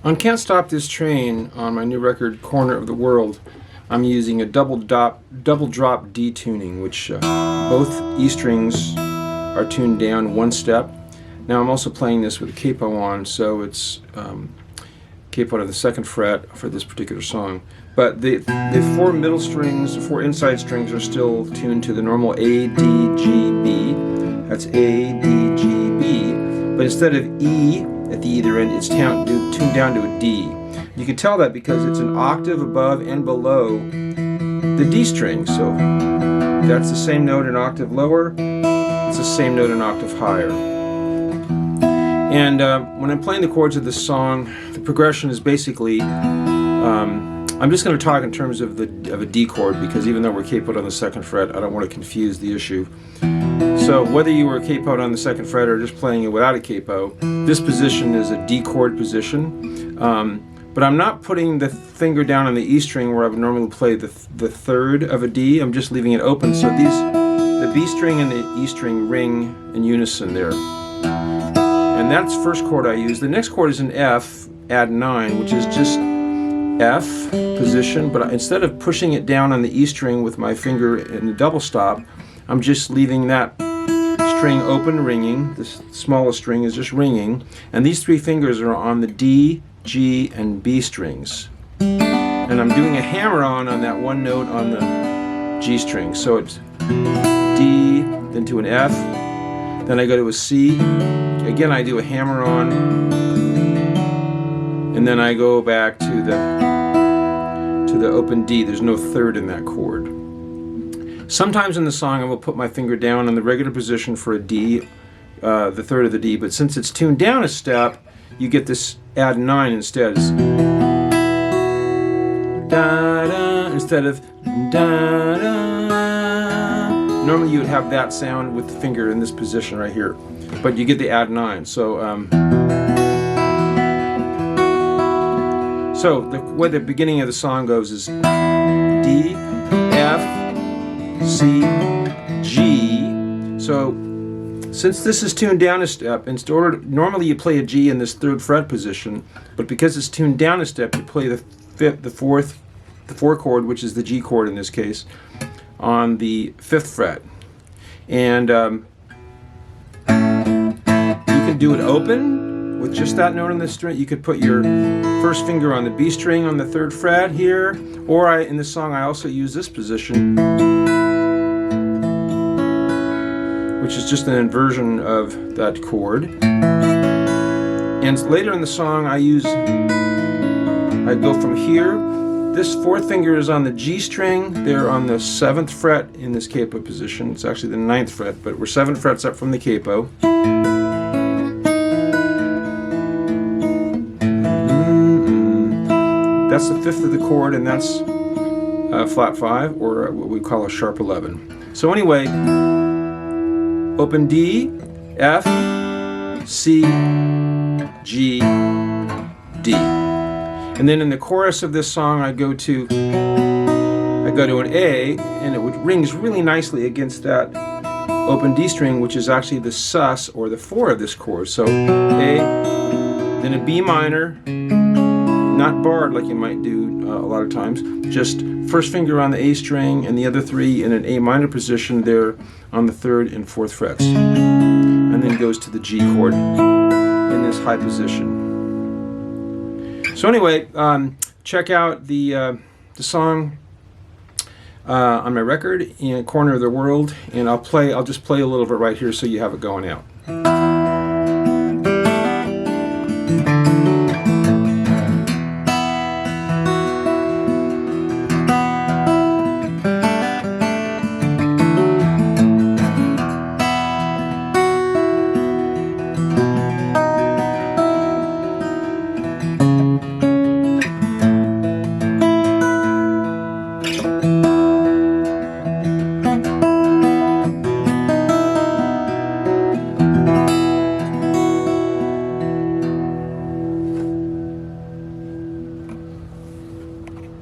On Can't Stop This Train, on my new record, Corner of the World, I'm using a double drop D tuning, which both E strings are tuned down one step. Now I'm also playing this with a capo on, so it's capo on the 2nd fret for this particular song. But the 4 middle strings, the 4 inside strings are still tuned to the normal A, D, G, B. That's A, D, G, B. But instead of E at the either end, it's tuned down to a D. You can tell that because it's an octave above and below the D string. So that's the same note an octave lower, it's the same note an octave higher. And when I'm playing the chords of this song, the progression is basically, I'm just going to talk in terms of a D chord, because even though we're capoed on the 2nd fret, I don't want to confuse the issue. So whether you were capoed on the 2nd fret or just playing it without a capo, this position is a D chord position. But I'm not putting the finger down on the E string where I would normally play the 3rd of a D. I'm just leaving it open, so the B string and the E string ring in unison there. And that's the first chord I use. The next chord is an F, add 9, which is just F position, but instead of pushing it down on the E string with my finger in the double stop, I'm just leaving that string open, ringing. The smallest string is just ringing, and these 3 fingers are on the D, G, and B strings. And I'm doing a hammer-on that one note on the G string. So it's D, then to an F, then I go to a C. Again, I do a hammer-on, and then I go back to the open D. There's no 3rd in that chord. Sometimes in the song I will put my finger down in the regular position for a D, the 3rd of the D, but since it's tuned down a step, you get this add 9 instead. It's da da instead of da da. Normally you would have that sound with the finger in this position right here, but you get the add 9. So the way the beginning of the song goes is D, F, C, G. So since this is tuned down a step, normally you play a G in this 3rd fret position, but because it's tuned down a step, you play the 4 chord, which is the G chord in this case, on the 5th fret. And you can do it open with just that note on the string. You could put your first finger on the B string on the 3rd fret here, or in the song I also use this position, which is just an inversion of that chord. And later in the song I go from here. This 4th finger is on the G string. They're on the 7th fret in this capo position. It's actually the 9th fret, but we're 7 frets up from the capo. That's the 5th of the chord, and that's flat 5, or what we call a sharp 11. So anyway, open D, F, C, G, D. And then in the chorus of this song I go to an A, and it rings really nicely against that open D string, which is actually the sus, or the 4 of this chord. So A, then a B minor, not barred like you might do a lot of times, just first finger on the A string and the other 3 in an A minor position there on the 3rd and 4th frets, and then goes to the G chord in this high position. So anyway, check out the song on my record in Corner of the World, and I'll just play a little bit right here so you have it going out.